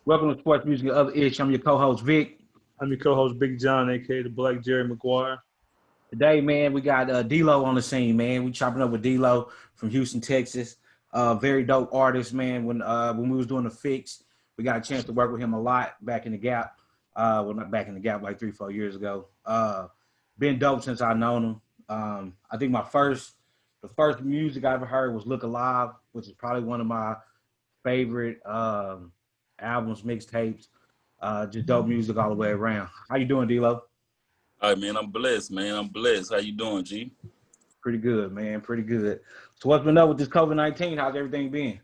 Welcome to Sports Music and Other Ish. I'm your co-host, Vic. I'm your co-host, Big John, a.k.a. the Black Jerry McGuire. Today, man, we got Delo on the scene, man. We chopping up with Delo from Houston, Texas. Very dope artist, man. When we was doing the fix, we got a chance to work with him a lot back in the Gap. Well, not back in the Gap, like 3-4 years ago. Been dope since I known him. I think the first music I ever heard was Look Alive, which is probably one of my favorite albums, mixtapes. Just dope music all the way around. How you doing, Delo? All right, man. I'm blessed, man. I'm blessed. How you doing, G? Pretty good, man. Pretty good. So what's been up with this COVID-19? How's everything been?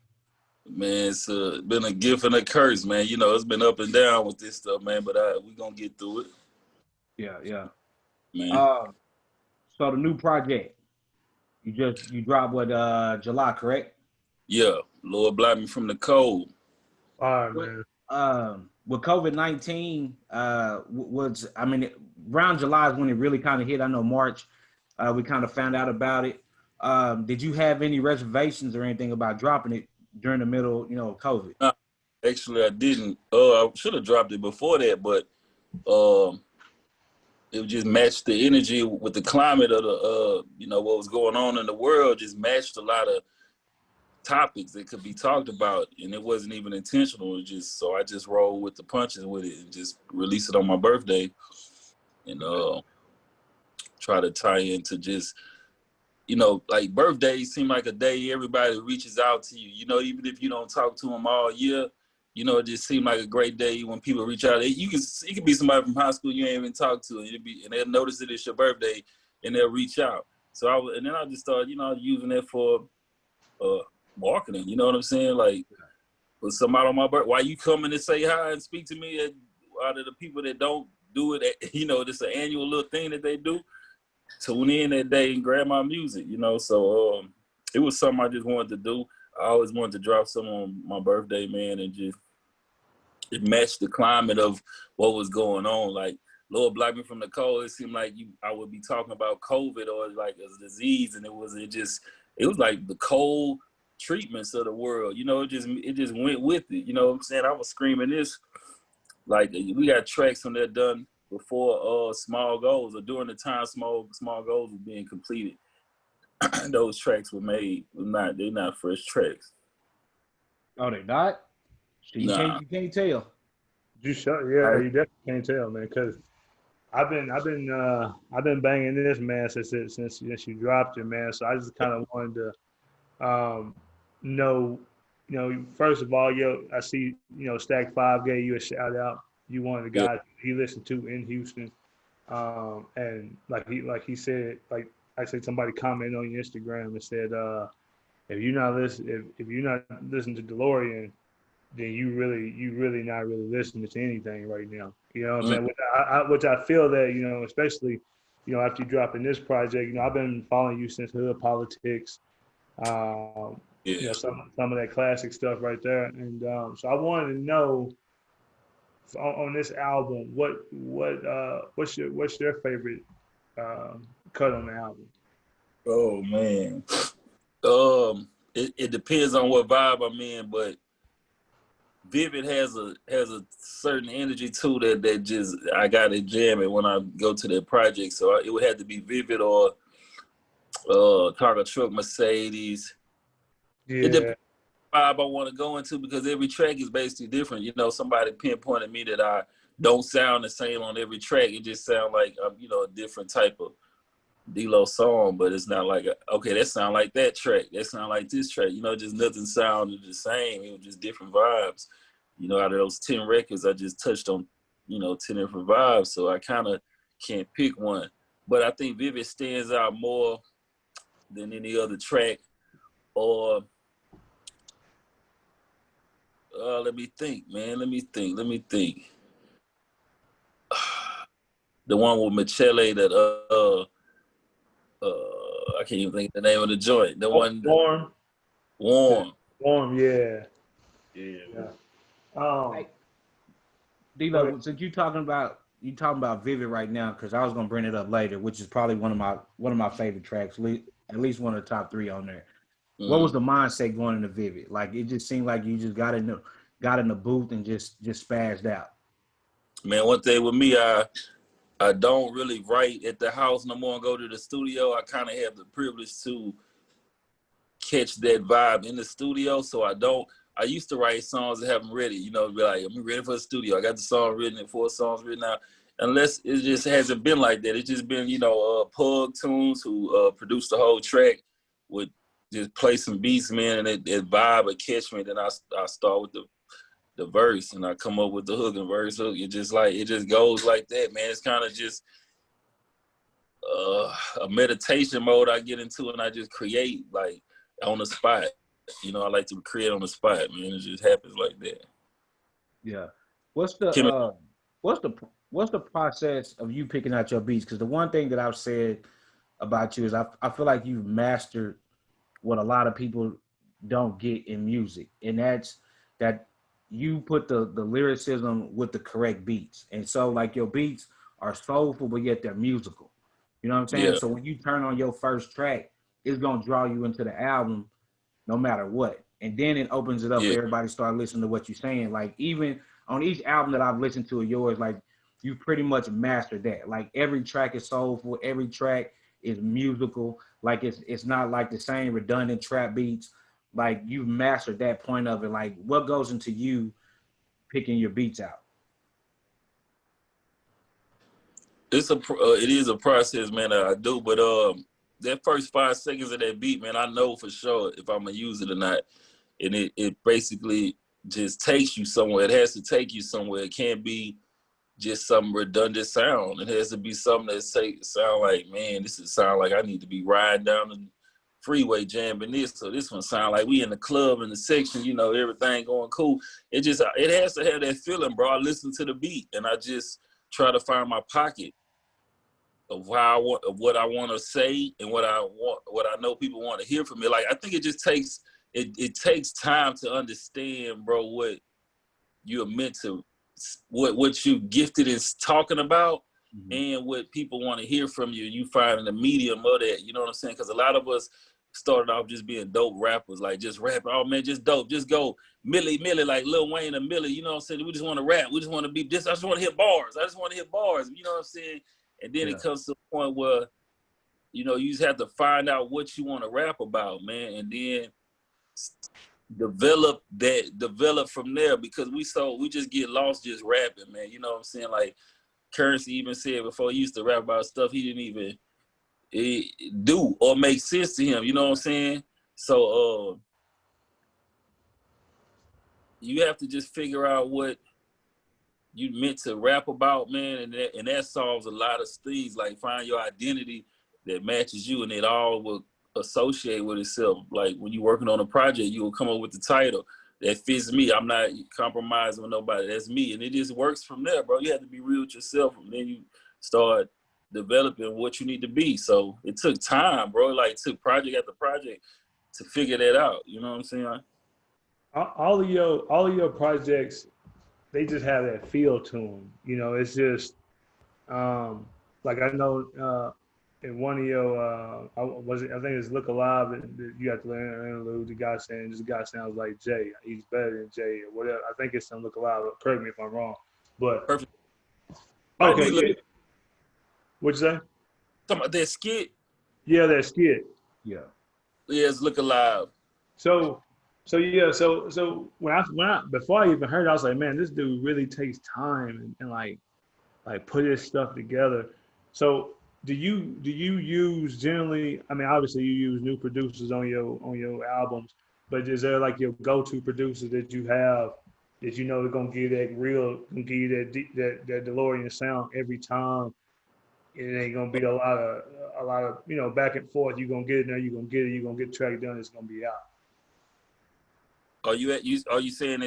Man, it's been a gift and a curse, man. You know, it's been up and down with this stuff, man, but we going to get through it. Yeah. Man. So the new project, you dropped July, correct? Yeah. Lord block me from the cold. All right, man. With COVID-19, around July is when it really kind of hit. I know March, we kind of found out about it. Did you have any reservations or anything about dropping it during the middle, of COVID? Actually, I didn't. I should have dropped it before that, but it just matched the energy with the climate of the, what was going on in the world. Just matched a lot of topics that could be talked about, and it wasn't even intentional. So I just rolled with the punches with it and just released it on my birthday, and try to tie into just, like birthdays seem like a day everybody reaches out to you. Even if you don't talk to them all year, it just seemed like a great day when people reach out. It could be somebody from high school you ain't even talked to, and they'll notice that it's your birthday and they'll reach out. So I just started, using it for marketing, you know what I'm saying? Like, with somebody on my birthday, why you coming to say hi and speak to me out of the people that don't do it, this an annual little thing that they do, tune in that day and grab my music, so it was something I just wanted to do. I always wanted to drop something on my birthday, man, and just, it matched the climate of what was going on. Like, Lord block me from the cold, it seemed like I would be talking about COVID or like a disease, and it was like the cold treatments of the world, it just went with it. You know what I'm saying? I was screaming this, like, we got tracks on there done before Small Goals, or during the time Small Goals was being completed. Those tracks were made. They're not fresh tracks. Oh, they're not? So you can't tell. You definitely can't tell, man, because I've been banging this, man, since you dropped it, man. So I just kind of wanted to first of all, I see, Stack 5 gave you a shout out. You one of the guys he listened to in Houston. And like he said, like I said, somebody commented on your Instagram and said, if you're not listening to DeLorean, then you really not really listening to anything right now. You know what I'm saying? Which I feel that, especially, after you dropping this project, I've been following you since Hood Politics. Some of that classic stuff right there, and so I wanted to know on this album what's your favorite cut on the album? Oh man, it depends on what vibe I'm in, but Vivid has a certain energy too that just I gotta jam it when I go to that project. So it would have to be Vivid or Targa Truck Mercedes. Yeah. It depends on the vibe I want to go into, because every track is basically different. Somebody pinpointed me that I don't sound the same on every track. It just sound like a different type of D-Lo song, but it's not like okay, that sound like that track. That sound like this track. Just nothing sounded the same. It was just different vibes. Out of those 10 records, I just touched on 10 different vibes. So I kind of can't pick one. But I think Vivid stands out more than any other track. Or let me think, man. Let me think. The one with Michele that I can't even think of the name of the joint. The one Warm, yeah. Delo, since you talking about Vivid right now, because I was gonna bring it up later, which is probably one of my favorite tracks, at least one of the top 3 on there. What was the mindset going into Vivid? Like, it just seemed like you just got to know. got in the booth and just spazzed out? Man, one thing with me, I don't really write at the house no more and go to the studio. I kind of have the privilege to catch that vibe in the studio. So I used to write songs and have them ready, you know, be like, I'm ready for the studio. I got the song written and 4 songs written out. Unless it just hasn't been like that. It's just been, you know, Pug Tunes who produced the whole track would just play some beats, man, and that vibe would catch me. Then I start with the verse and I come up with the hook and verse hook. It just goes like that, man. It's kind of just a meditation mode I get into, and I just create like on the spot. You know, I like to create on the spot, man. It just happens like that. Yeah. What's the process of you picking out your beats? Because the one thing that I've said about you is I feel like you've mastered what a lot of people don't get in music, and that's that you put the lyricism with the correct beats. And so like your beats are soulful, but yet they're musical. You know what I'm saying? Yeah. So when you turn on your first track, it's gonna draw you into the album no matter what. And then it opens it up for everybody to start listening to what you're saying. Like even on each album that I've listened to of yours, like you pretty much mastered that. Like every track is soulful, every track is musical. Like it's not like the same redundant trap beats. Like you've mastered that point of it. Like what goes into you picking your beats out? It is a process, man, that I do. But that first 5 seconds of that beat, man, I know for sure if I'm gonna use it or not. And it basically just takes you somewhere. It has to take you somewhere. It can't be just some redundant sound. It has to be something that sound like, man, this is sound like I need to be riding down the freeway jamming this. So this one sound like we in the club in the section, you know, everything going cool. It has to have that feeling, bro. I listen to the beat and I just try to find my pocket of what I want to say and what I know people want to hear from me. Like I think it just takes it takes time to understand, bro, what you're meant to, what you gifted in talking about, and what people want to hear from you. You find the medium of that, you know what I'm saying? Because a lot of us started off just being dope rappers, like just rapping. Oh man, just dope, just go Millie, like Lil Wayne and Millie. You know what I'm saying? We just want to rap. We just want to be this. I just want to hit bars. I just want to hit bars. You know what I'm saying? And then it comes to a point where, you know, you just have to find out what you want to rap about, man, and then develop from there, because we just get lost just rapping, man. You know what I'm saying? Like Currency even said before, he used to rap about stuff he didn't even do or make sense to him. You know what I'm saying? So you have to just figure out what you meant to rap about, man, and that solves a lot of things. Like find your identity that matches you, and it all will associate with itself. Like when you're working on a project, you will come up with the title that fits me. I'm not compromising with nobody. That's me, and it just works from there, bro. You have to be real with yourself, and then you start developing what you need to be. So it took time, bro. Like it took project after project to figure that out. You know what I'm saying? All of your projects, they just have that feel to them. You know, it's just like I know in one of your I think it's Look Alive that you got to interlude the guy saying this guy sounds like Jay. He's better than Jay or whatever. I think it's on Look Alive. Correct me if I'm wrong. But Perfect. Okay. What'd you say? Talking about that skit? Yeah, that skit. Yeah. Yeah, it's Look Alive. So when I before I even heard it, I was like, man, this dude really takes time and like put his stuff together. So do you use generally? I mean, obviously you use new producers on your albums, but is there like your go-to producers that you have that you know they're gonna give that that DeLorean sound every time? It ain't gonna be a lot of you know back and forth. You're gonna get it now. You're gonna get it. You're gonna get the track done. It's gonna be out. Are you saying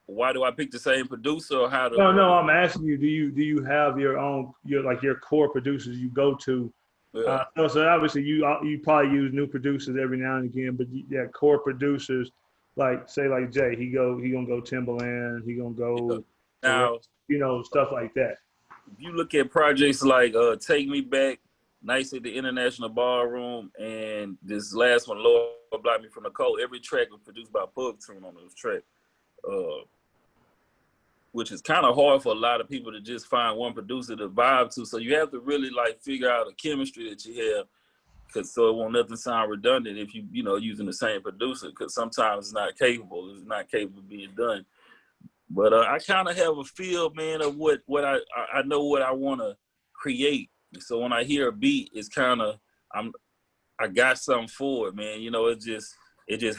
why do I pick the same producer, or how do? No, I'm asking you. Do you have your core producers you go to? Yeah. So obviously you probably use new producers every now and again, but yeah, core producers like say like Jay, he gonna go Timberland, he gonna go Now, you know, stuff like that. if you look at projects like Take Me Back, Nights at the International Ballroom, and this last one, Lord Block Me from the Cold, every track was produced by Pug Tune on those tracks. which is kind of hard for a lot of people to just find one producer to vibe to. So you have to really like figure out a chemistry that you have, because so it won't nothing sound redundant if you know using the same producer, because sometimes it's not capable of being done. But I kind of have a feel, man, of what I know what I want to create. So when I hear a beat, it's kind of I got something for it, man. You know, it just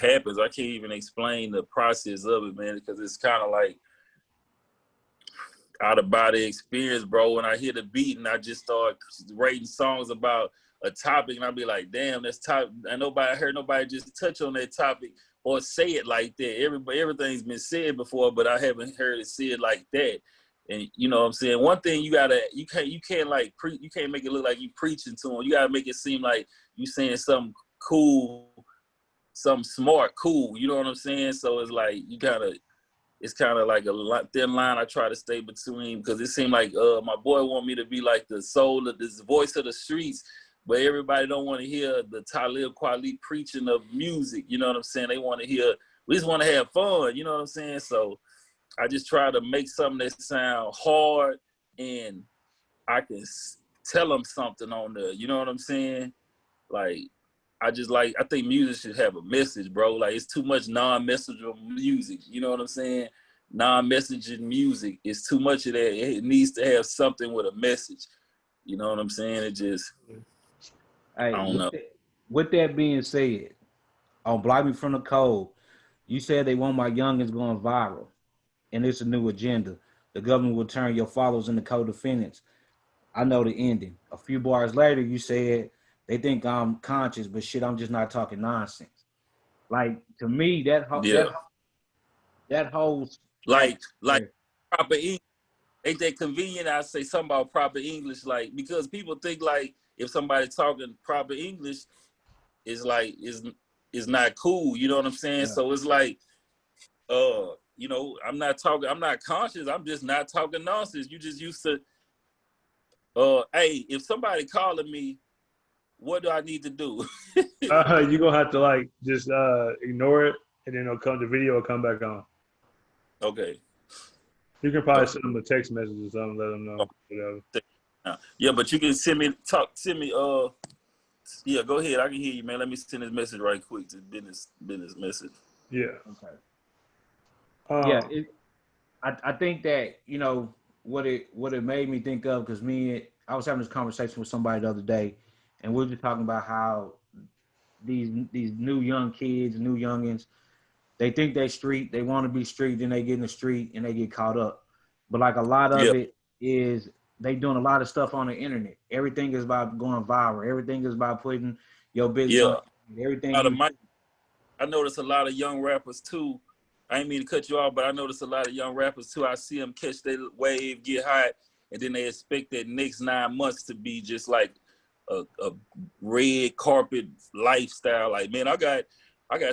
happens. I can't even explain the process of it, man, because it's kind of like out of body experience, bro. When I hear the beat and I just start writing songs about a topic, and I'll be like, damn, that's top. I heard nobody just touch on that topic or say it like that. Everything's been said before, but I haven't heard it said like that. And you know what I'm saying? One thing you can't make it look like you preaching to them. You gotta make it seem like you saying something cool, something smart, cool. You know what I'm saying? So it's like it's kind of like a thin line I try to stay between, because it seemed like my boy want me to be like the soul of this voice of the streets, but everybody don't want to hear the Talib Kweli preaching of music. You know what I'm saying? They want to hear, we just want to have fun. You know what I'm saying? So I just try to make something that sound hard and I can tell them something on there. You know what I'm saying? Like, I think music should have a message, bro. Like, it's too much non-messaging music. You know what I'm saying? Non-messaging music is too much of that. It needs to have something with a message. You know what I'm saying? It just, Hey, I don't know. With that being said, on Block Me From the Cold, you said they want my youngins going viral, and it's a new agenda. The government will turn your followers into co-defendants. I know the ending. A few bars later, you said they think I'm conscious, but shit, I'm just not talking nonsense. Like, to me, that whole like proper English. Ain't that convenient? I say something about proper English, like, because people think like if somebody talking proper English is like is not cool. You know what I'm saying? Yeah. So it's like, you know, I'm not conscious. I'm just not talking nonsense. You just used to, hey, if somebody calling me, what do I need to do? You're gonna have to like just ignore it, and then the video will come back on. Okay. You can probably send them a text message or something, let them know. Whatever. Yeah, but you can send me yeah, go ahead. I can hear you, man. Let me send this message right quick to business message. Yeah. Okay. I think that, you know, what it made me think of, because I was having this conversation with somebody the other day, and we were just talking about how these new young kids, new youngins, they think they street, they want to be street, then they get in the street and they get caught up. But like a lot of it is they doing a lot of stuff on the internet. Everything is about going viral. Everything is about putting your business on everything. I notice a lot of young rappers too. I ain't mean to cut you off, but I notice a lot of young rappers too. I see them catch their wave, get hot, and then they expect that next 9 months to be just like a red carpet lifestyle. Like, man, I got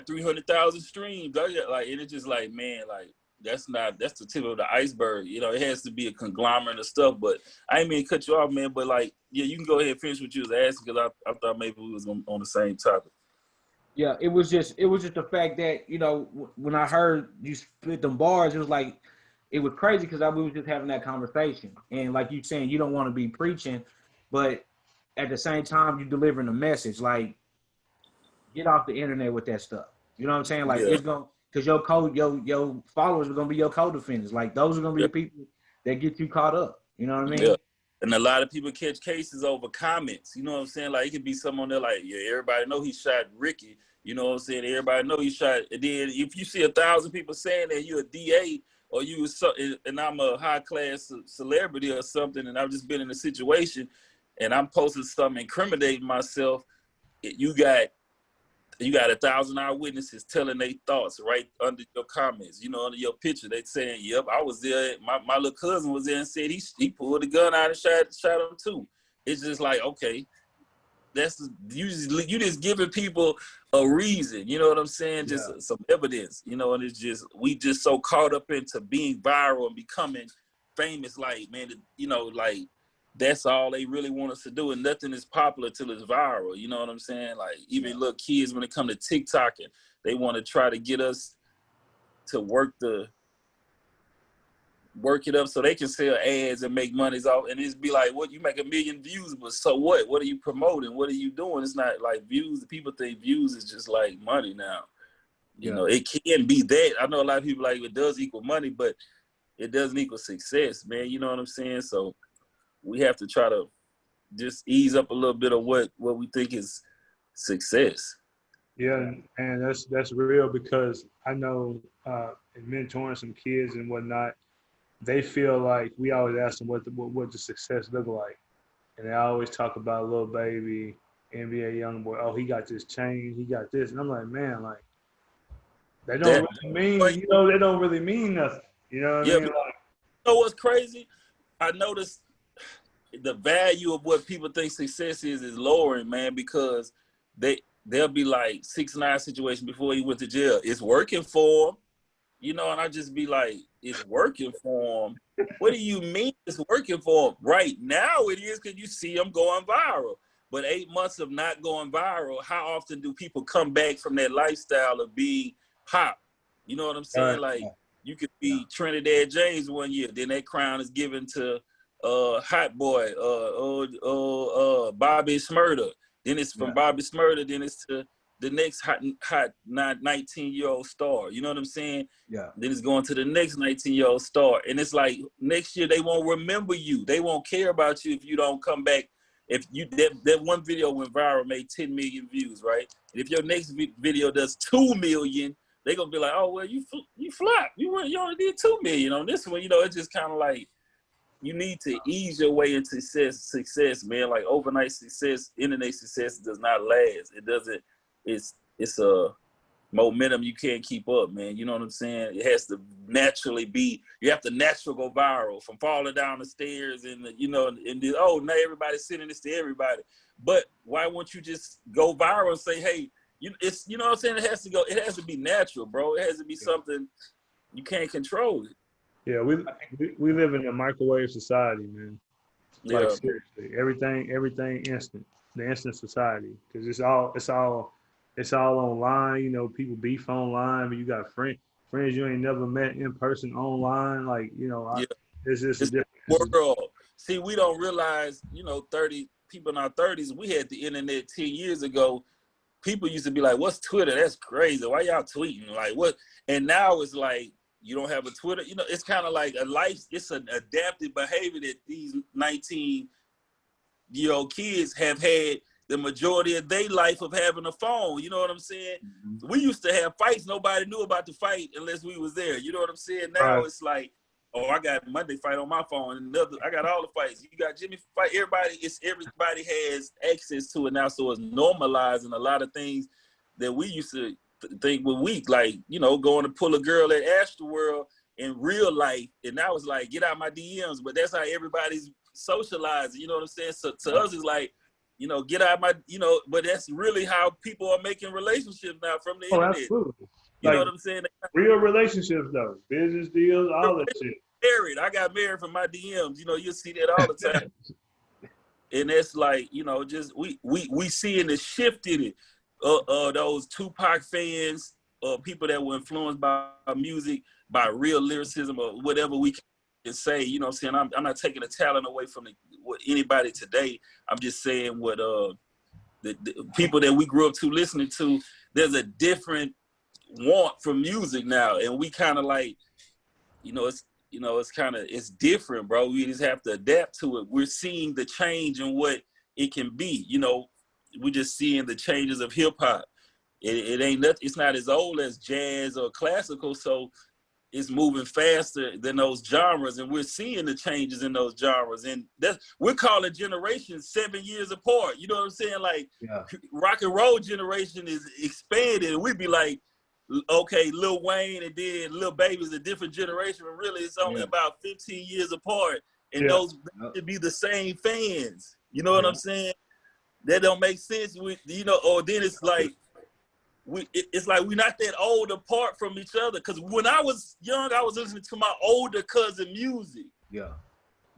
300,000 streams. And it's just like, man, like that's the tip of the iceberg. You know, it has to be a conglomerate of stuff. But I ain't mean to cut you off, man. But like, yeah, you can go ahead and finish what you was asking, because I thought maybe we was on the same topic. Yeah, it was just the fact that, you know, when I heard you split them bars, it was like, it was crazy, because we was just having that conversation. And like you saying, you don't want to be preaching, but at the same time, you delivering a message. Like, get off the internet with that stuff. You know what I'm saying? Like, it's going, because your followers are going to be your co-defendants. Like, those are going to be the people that get you caught up. You know what I mean? Yeah. And a lot of people catch cases over comments. You know what I'm saying? Like, it could be someone there like, yeah, everybody know he shot Ricky. You know what I'm saying? Everybody know he shot. And then if you see 1,000 people saying that you're a DA, or and I'm a high class celebrity or something, and I've just been in a situation, and I'm posting something incriminating myself, you got 1,000 eyewitnesses telling their thoughts right under your comments, you know, under your picture. They saying, yep, I was there. My little cousin was there and said he pulled the gun out and shot him too. It's just like, okay, you just giving people a reason, you know what I'm saying? Just some evidence, you know, and it's just, we just so caught up into being viral and becoming famous, like, man, you know, like, that's all they really want us to do, and nothing is popular till it's viral. You know what I'm saying? Like, even little kids, when it come to TikTok, and they want to try to get us to work the work it up so they can sell ads and make monies off, and it's be like, what, you make 1 million views, but so what? What are you promoting? What are you doing? It's not like views. People think views is just like money now. You know, it can be that. I know a lot of people like it does equal money, but it doesn't equal success, man. You know what I'm saying? So we have to try to just ease up a little bit of what we think is success. Yeah, and that's real, because I know in mentoring some kids and whatnot, they feel like we always ask them what the success look like, and they always talk about Lil Baby, NBA YoungBoy. Oh, he got this chain, he got this, and I'm like, man, like they don't really mean, you know, they don't really mean nothing. You know what I mean? Like, you know what's crazy? I noticed the value of what people think success is lowering, man, because they'll be like 6ix9ine situation before he went to jail. It's working for him. You know, and I just be like, it's working for him. What do you mean it's working for him? Right now it is, because you see him going viral. But 8 months of not going viral, how often do people come back from that lifestyle of being pop? You know what I'm saying? Like, you could be Trinidad James 1 year, then that crown is given to Hot Boy, Bobby Shmurda. Then it's from Bobby Shmurda, then it's to the next hot 19-year-old star. You know what I'm saying? Yeah. Then it's going to the next 19-year-old star. And it's like next year they won't remember you. They won't care about you if you don't come back. If you that one video went viral, made 10 million views, right? And if your next video does 2 million, they're gonna be like, oh well, you flopped. You only did 2 million on this one. You know, it's just kind of like you need to ease your way into success, man. Like overnight success, internet success does not last. It doesn't. It's a momentum you can't keep up, man. You know what I'm saying? It has to naturally be. You have to naturally go viral from falling down the stairs and oh, now everybody's sending this to everybody. But why won't you just go viral and say, hey, you know what I'm saying? It has to be natural, bro. It has to be something you can't control it. Yeah, we live in a microwave society, man. Like seriously, everything instant. The instant society, because it's all online. You know, people beef online, but you got friends you ain't never met in person online. Like, you know, it's just a different world. See, we don't realize, 30 people in our 30s, we had the internet 10 years ago. People used to be like, what's Twitter? That's crazy. Why y'all tweeting? Like, what? And now it's like, you don't have a Twitter. You know, it's kind of like it's an adaptive behavior that these 19-year-old kids have had the majority of their life of having a phone. You know what I'm saying? Mm-hmm. We used to have fights. Nobody knew about the fight unless we was there. You know what I'm saying? Now It's like, oh, I got Monday fight on my phone. And I got all the fights. You got Jimmy fight. Everybody has access to it now. So it's normalizing a lot of things that we used to think were weak. Like, going to pull a girl at Astroworld in real life. And now it's like, get out my DMs. But that's how everybody's socializing. You know what I'm saying? So to us, it's like, get out my, but that's really how people are making relationships now from the internet. Absolutely. You know what I'm saying? Real relationships, though. Business deals, all that shit. Married. I got married from my DMs. You'll see that all the time. And that's like, just we seeing the shift in it. Those Tupac fans, people that were influenced by music, by real lyricism or whatever we can say, you know what I'm saying? I'm not taking the talent away from anybody today. I'm just saying what the people that we grew up to listening to, there's a different want for music now. And we kind of like, it's different, bro. We just have to adapt to it. We're seeing the change in what it can be. We're just seeing the changes of hip hop. It ain't nothing. It's not as old as jazz or classical, so it's moving faster than those genres, and we're seeing the changes in those genres. And we're calling generations 7 years apart. You know what I'm saying? Like, rock and roll generation is expanded, and we'd be like, okay, Lil Wayne and then Lil Baby is a different generation, but really it's only about 15 years apart, and those should be the same fans. You know what I'm saying? That don't make sense. Or then it's like, it's like we're not that old apart from each other. Because when I was young, I was listening to my older cousin music. Yeah.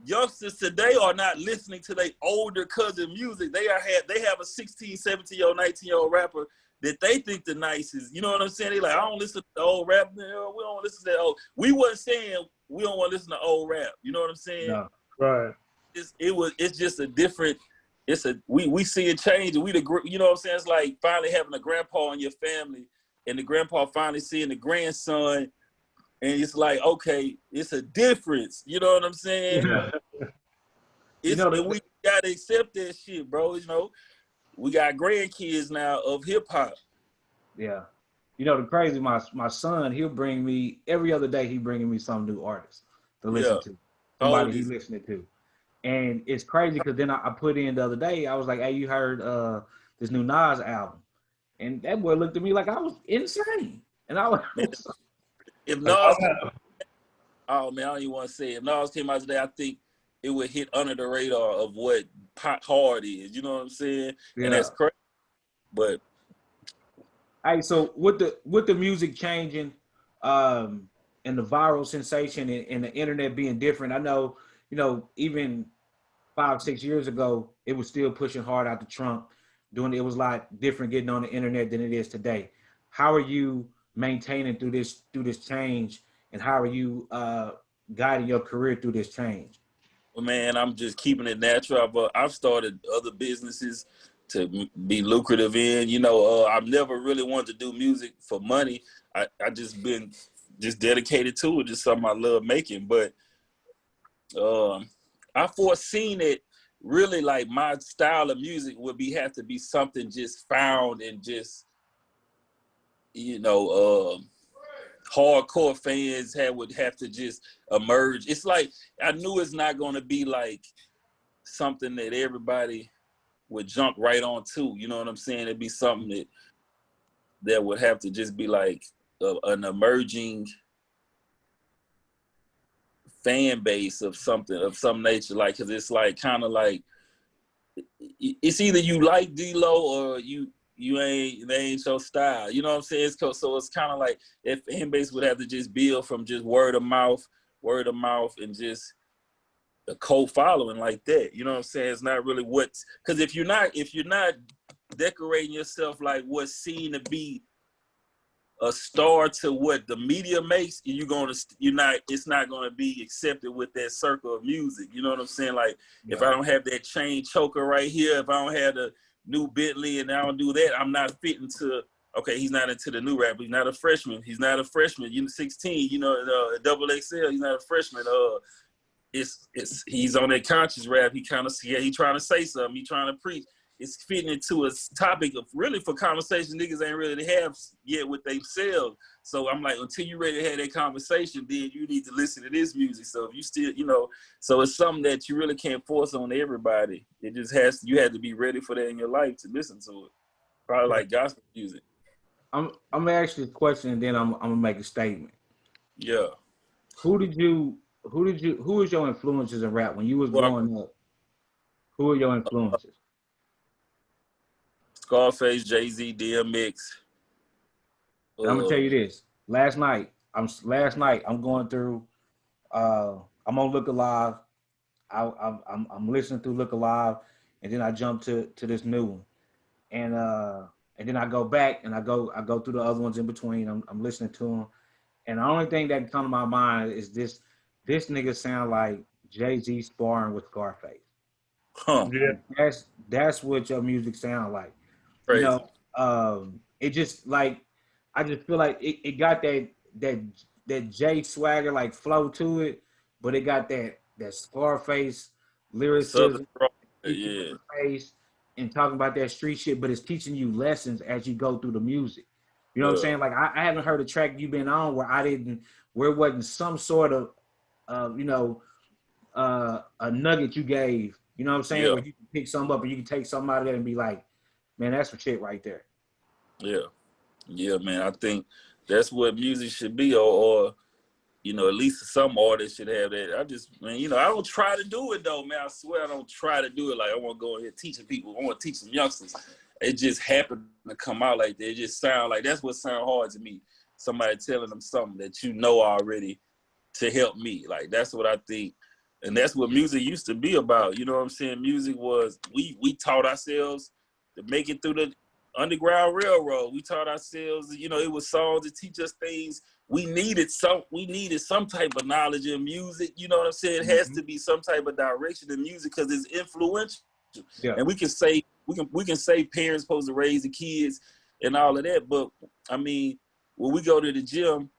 Youngsters today are not listening to their older cousin music. They have a 16, 17-year-old, 19-year-old rapper that they think the nicest. You know what I'm saying? They like, I don't listen to the old rap. We don't listen to that old. We wasn't saying we don't want to listen to old rap. You know what I'm saying? No. Right. It's just a different. We see a change, and you know what I'm saying? It's like finally having a grandpa in your family, and the grandpa finally seeing the grandson, and it's like, okay, it's a difference. You know what I'm saying? Yeah. And we gotta accept that shit, bro. You know, we got grandkids now of hip hop. Yeah. You know, the crazy, my son, he'll bring me, every other day, he bringing me some new artist to listen to. Somebody he listening to. And it's crazy because then I put in the other day, I was like, hey, you heard this new Nas album? And that boy looked at me like I was insane. And I was if Nas, oh man, I don't even want to say it. If Nas came out today, I think it would hit under the radar of what pop hard is. You know what I'm saying? Yeah. And that's crazy. But hey, so with the music changing, and the viral sensation and the internet being different, I know, you know, even 5-6 years ago, it was still pushing hard out the trunk. It was a lot different getting on the internet than it is today. How are you maintaining through this change, and how are you guiding your career through this change? Well, man, I'm just keeping it natural. I've started other businesses to be lucrative in. You know, I've never really wanted to do music for money. I just been dedicated to it, just something I love making. But I foreseen it really, like my style of music would have to be something just found and just, you know, hardcore fans would have to just emerge. It's like, I knew it's not going to be like something that everybody would jump right on to. You know what I'm saying? It'd be something that would have to just be like an emerging fan base of something, of some nature. Like, cause it's like kind of like, it's either you like D-Lo or they ain't your style. You know what I'm saying? So it's kind of like that fan base would have to just build from just word of mouth, and just a cult following like that. You know what I'm saying? It's not really because if you're not decorating yourself like what's seen to be a star to what the media makes, it's not gonna be accepted with that circle of music. You know what I'm saying? Like, if I don't have that chain choker right here, if I don't have the new Bentley and I don't do that, I'm not fitting to. Okay, he's not into the new rap. He's not a freshman. You know, 16. You know, double XL. He's not a freshman. He's on that conscious rap. He kind of he trying to say something. He trying to preach. It's fitting into a topic of really for conversation niggas ain't ready to have yet with themselves. So I'm like, until you're ready to have that conversation, then you need to listen to this music. So if you still, you know, so it's something that you really can't force on everybody. It just you have to be ready for that in your life to listen to it. Probably like gospel music. I'm gonna ask you a question and then I'm gonna make a statement. Yeah. Who was your influences in rap when you was growing up? Who were your influences? Scarface, Jay-Z, DMX. I'm gonna tell you this. Last night I'm going through. I'm on Look Alive. I'm listening through Look Alive, and then I jump to this new one, and then I go back and I go through the other ones in between. I'm listening to them, and the only thing that comes to my mind is this nigga sound like Jay-Z sparring with Scarface. Huh. Yeah. That's what your music sound like. Crazy. You know, it just like, I just feel like it got that Jay swagger, like flow to it, but it got that Scarface lyricism, face, and talking about that street shit, but it's teaching you lessons as you go through the music. You know what I'm saying? Like, I haven't heard a track you've been on where it wasn't some sort of you know, a nugget you gave. You know what I'm saying? Yeah. Where you can pick something up or you can take something out of there and be like, man, that's some shit right there. Yeah, man. I think that's what music should be, or you know, at least some artists should have that. You know, I don't try to do it though, man. I swear I don't try to do it. Like, I want to go in here teaching people. I want to teach some youngsters. It just happened to come out like that. It just sound like that's what sound hard to me. Somebody telling them something that you know already to help me. Like, that's what I think. And that's what music used to be about. You know what I'm saying? Music was, we taught ourselves to make it through the Underground Railroad. We taught ourselves, you know, it was songs to teach us things we needed some type of knowledge in music. You know what I'm saying? It has to be some type of direction in music because it's influential. Yeah. And we can say parents supposed to raise the kids and all of that, but I mean, when we go to the gym,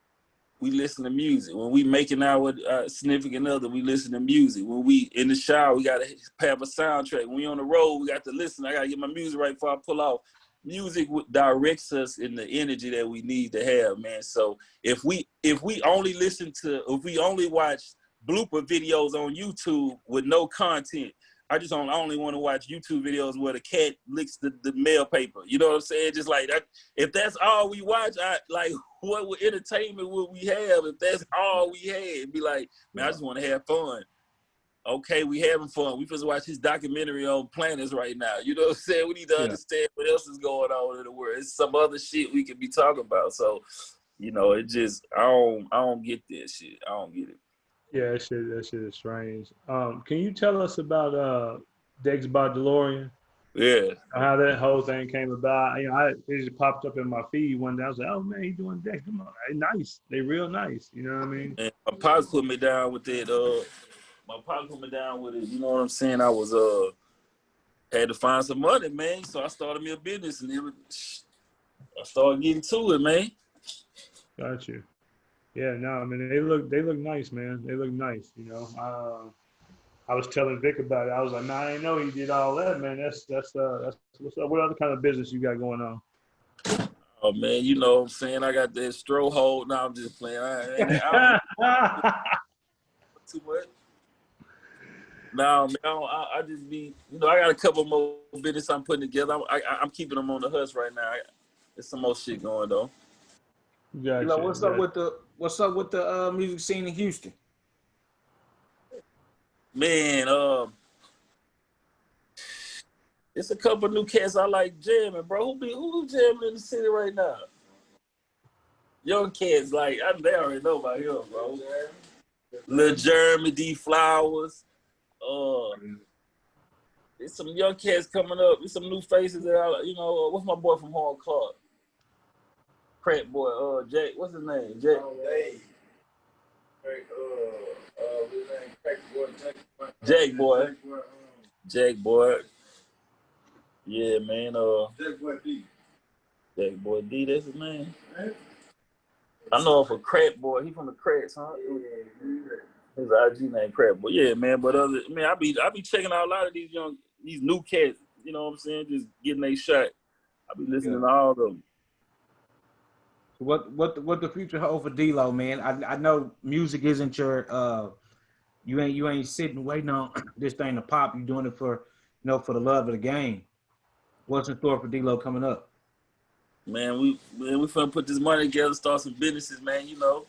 we listen to music. When we making out with significant other, we listen to music. When we in the shower, we gotta have a soundtrack. When we on the road, we got to listen. I gotta get my music right before I pull off. Music directs us in the energy that we need to have, man. So if we only watch blooper videos on YouTube with no content, I only want to watch YouTube videos where the cat licks the mail paper. You know what I'm saying? Just like that. If that's all we watch, what entertainment would we have if that's all we had? It'd be like, man, I just want to have fun. Okay, we having fun. We supposed to watch this documentary on planets right now. You know what I'm saying? We need to understand what else is going on in the world. It's some other shit we could be talking about. So, you know, it just I don't get this shit. I don't get it. Yeah, that shit is strange. Can you tell us about Dex by DeLorean? Yeah. How that whole thing came about. You know, it just popped up in my feed one day. I was like, oh man, he doing Dex. Come on, they nice. They real nice. You know what I mean? And my pops put me down with it. My pops put me down with it. You know what I'm saying? I was had to find some money, man. So I started me a business and I started getting to it, man. Got you. Yeah, no, I mean they look nice, man. They look nice, you know. I was telling Vic about it. I was like, I didn't know he did all that, man. That's what's up. What other kind of business you got going on? Oh man, you know what I'm saying? I got that strokehold. Now I'm just playing. Too much. No, man, I just be, you know, I got a couple more business I'm putting together. I'm keeping them on the hush right now. There's some more shit going though. Gotcha. You know, what's up with the music scene in Houston? Man, it's a couple new cats I like jamming, bro. Who jamming in the city right now? Young cats, like they already know about him, bro. Lil Jeremy, D Flowers. There's some young cats coming up. There's some new faces that you know. What's my boy from Home Clark? Crack boy, Jake. What's his name? Jake. Jake boy. Jake boy. Yeah, man. Jake boy D. Jake boy D. That's his name. I know him for Crack boy. He from the Cracks, huh? His IG name Crab Boy. Yeah, man. But I be checking out a lot of these new cats. You know what I'm saying? Just getting a shot. I be listening to all of them. What the future hold for Delo, man? I know music isn't your you ain't sitting waiting on this thing to pop. You doing it for for the love of the game. What's in store for Delo coming up? Man, we finna put this money together, start some businesses, man. You know.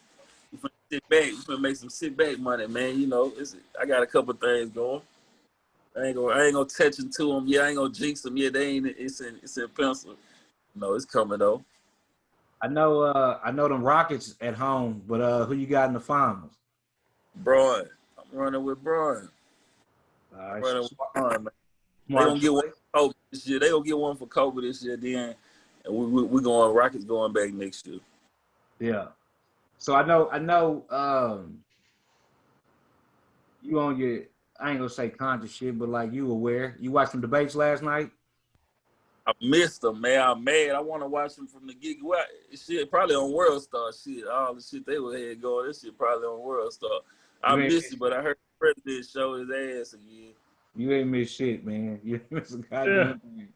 We finna sit back. We finna make some sit back money, man. You know, I got a couple things going. I ain't gonna touch into them. Yeah, I ain't gonna jinx them. Yeah, they ain't. It's in pencil. No, it's coming though. I know them Rockets at home, but who you got in the finals? Brian. I'm running with Brian. Right. Running with Brian, man. They gonna get one for Kobe this year. They gonna get one for Kobe this year. Then we going Rockets going back next year. Yeah. So I know you on your, I ain't gonna say conscious shit, but like you aware. You watched some debates last night? I missed them, man. I'm mad. I want to watch them from the gig. Well, shit, probably on World Star. Shit, all the shit they were had going. This shit probably on World Star. I missed it, but I heard the president show his ass again. You ain't missed shit, man. You ain't missed a goddamn thing.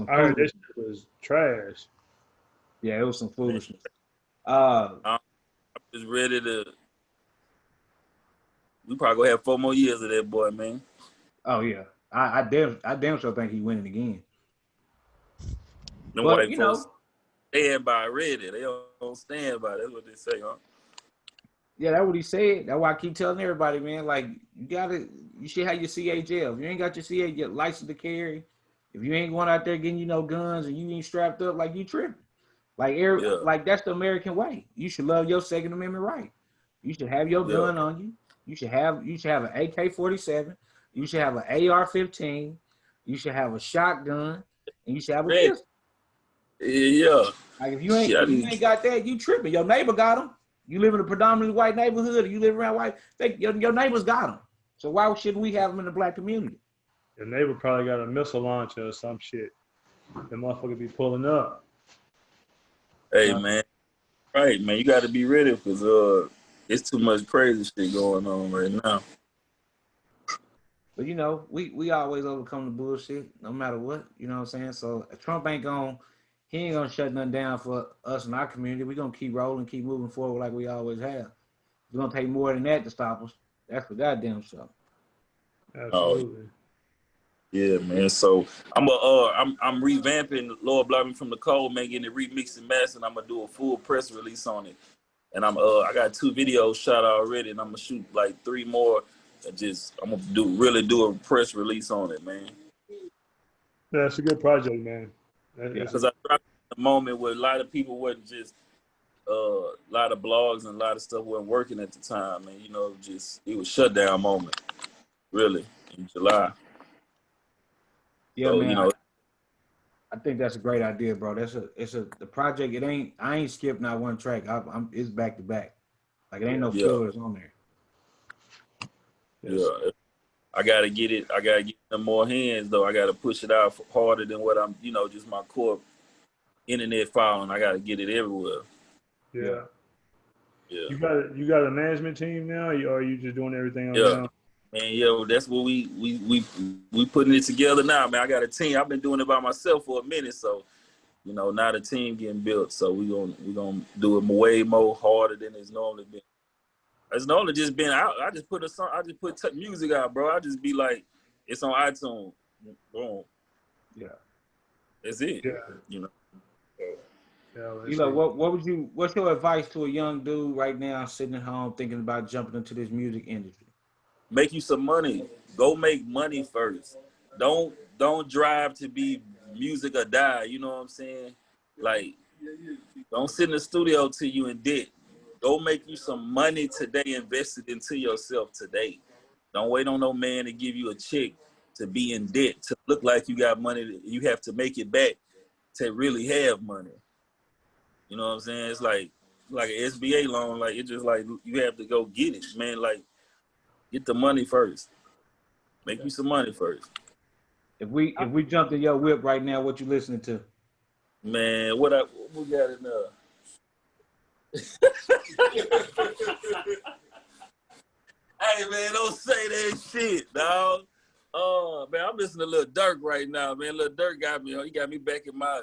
I heard this shit was trash. Yeah, it was some foolishness. I'm just ready to. We probably gonna have 4 more years of that boy, man. Oh yeah, I damn sure think he winning again. Them white folks stand by ready. They don't stand by. That's what they say, huh? Yeah, that's what he said. That's why I keep telling everybody, man. Like you should have your CHL. If you ain't got your CHL license to carry, if you ain't going out there getting guns and you ain't strapped up, like you tripping. Like that's the American way. You should love your Second Amendment right. You should have your gun on you. You should have an AK-47. You should have an AR-15. You should have a shotgun, and you should have a pistol. Yeah. Like if you ain't got that, you tripping. Your neighbor got them. You live in a predominantly white neighborhood, or you live around white, your neighbors got them. So why shouldn't we have them in the black community? Your neighbor probably got a missile launcher or some shit. The motherfucker be pulling up. Hey, man. Right, man. You got to be ready because it's too much crazy shit going on right now. But, you know, we always overcome the bullshit no matter what. You know what I'm saying? So if Trump ain't going to shut nothing down for us in our community. We're going to keep rolling, keep moving forward like we always have. It's going to take more than that to stop us. That's for goddamn sure. Absolutely. Yeah, man. So I'm revamping Lord Block Me from the Cold, man, getting it remixed and mastered, and I'm gonna do a full press release on it. And I got 2 videos shot already, and I'm gonna shoot like 3 more. I'm gonna do a press release on it, man. Yeah, it's a good project, man. Because I dropped a moment where a lot of people wasn't just a lot of blogs and a lot of stuff wasn't working at the time, and you know, it was shutdown moment, really, in July. Yeah, so, man. You know, I think that's a great idea, bro. The project. I ain't skipped not one track. It's back to back. Like it ain't no fillers on there. Yes. Yeah, I gotta get it. I gotta get them more hands though. I gotta push it out harder than what I'm. You know, just my core internet following. I gotta get it everywhere. Yeah. Yeah. You got a management team now, or are you just doing everything on your own? Man, yo, that's what we putting it together now, man. I got a team. I've been doing it by myself for a minute, so you know, now the team getting built. So we gonna do it way more harder than it's normally been. It's normally just been out. I just put a song. I just put music out, bro. I just be like, it's on iTunes. Boom. Yeah. That's it. Yeah. You know. You know, what's your advice to a young dude right now sitting at home thinking about jumping into this music industry? Make you some money. Go make money first. Don't drive to be music or die. You know what I'm saying? Like, don't sit in the studio till you in debt. Go make you some money today, invested into yourself today. Don't wait on no man to give you a check to be in debt, to look like you got money. You have to make it back to really have money. You know what I'm saying? It's like an SBA loan. Like, it's just like you have to go get it, man. Like, get the money first. Make you some money first. If we jumped in your whip right now, what you listening to? Man, what we got in there? Hey man, don't say that shit, dog. Man, I'm listening to Lil Durk right now, man. Lil Durk got me. He got me back in my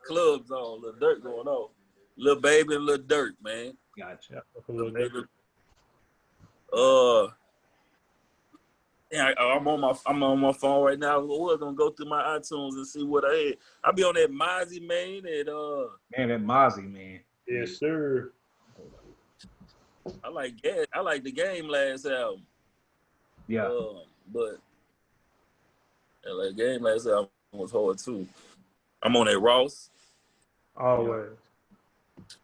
clubs on. Lil Durk going on. Lil Baby and Lil Durk, man. Gotcha. Lil Baby. Yeah, I'm on my phone right now. We're gonna go through my iTunes and see what I had. I'll be on that Mozzie, man. Man, that Mozzie, man. Yes, sir. I like the Game last album. Yeah. But like Game last album was hard too. I'm on that Ross. Always.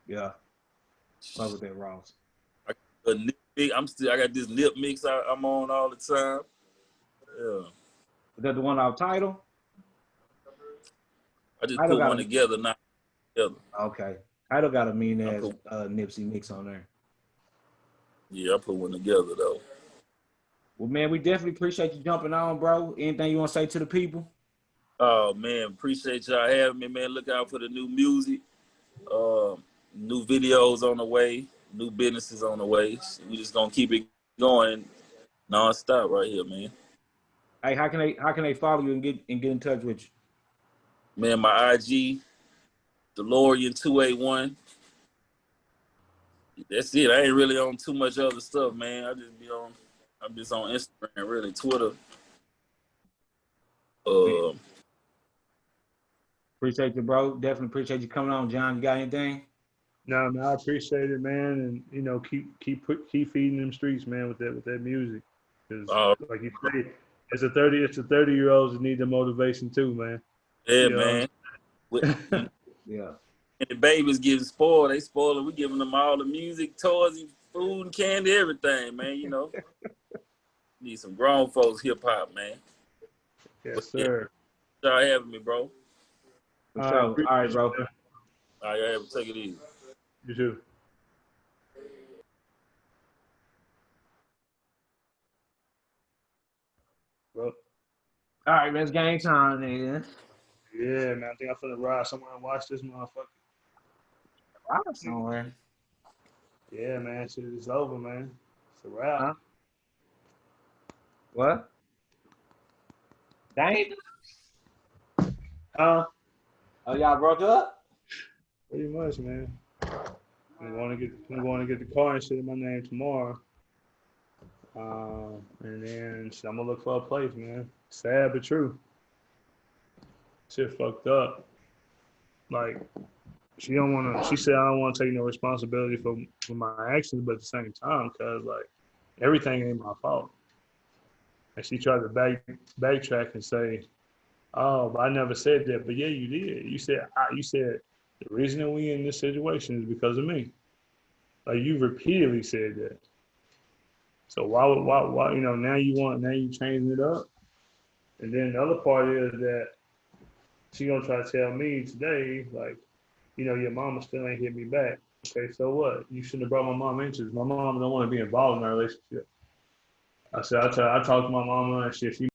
Yeah. Love with that Ross. I got this Nip mix I'm on all the time. Yeah. Is that the one off Tidal? I just put one together, not together. Okay. Tidal got a mean ass Nipsey mix on there. Yeah, I put one together though. Well, man, we definitely appreciate you jumping on, bro. Anything you want to say to the people? Oh man, appreciate y'all having me, man. Look out for the new music, new videos on the way, new businesses on the way. We just gonna keep it going non-stop right here, man. Hey, how can they follow you and get in touch with you? Man, my IG, DeLorean281. That's it. I ain't really on too much other stuff, man. I'm just on Instagram, really, Twitter. Appreciate you, bro. Definitely appreciate you coming on, John. You got anything? No, man, I appreciate it, man, and keep feeding them streets, man, with that music. Because like you say, it's a 30-year-olds that need the motivation too, man. Yeah, man. Yeah. And the babies getting spoiled. They spoiling. We giving them all the music, toys, and food, and candy, everything, man. You know, need some grown folks hip hop, man. Yes, sir. Y'all having me, bro. All right, bro. All right, y'all have to take it easy. You too. bro. All right, man, it's game time, nigga. Yeah, man. I think I'm finna ride somewhere and watch this motherfucker. Ride somewhere. Yeah, man. Shit is over, man. It's a wrap. Huh? What? Dang. Huh? Oh, y'all broke up? Pretty much, man. I'm going to get the car and shit in my name tomorrow. And then I'm gonna look for a place, man. Sad but true. Shit fucked up. Like she said I don't want to take no responsibility for my actions, but at the same time, cause like everything ain't my fault. And she tried to backtrack and say, "Oh, but I never said that." But yeah, you did. You said the reason that we in this situation is because of me. Like you repeatedly said that. So why now you changing it up? And then the other part is that she gonna try to tell me today, like, your mama still ain't hit me back. Okay, so what? You shouldn't have brought my mom into this. My mom don't want to be involved in our relationship. I said I talked to my mama and shit. She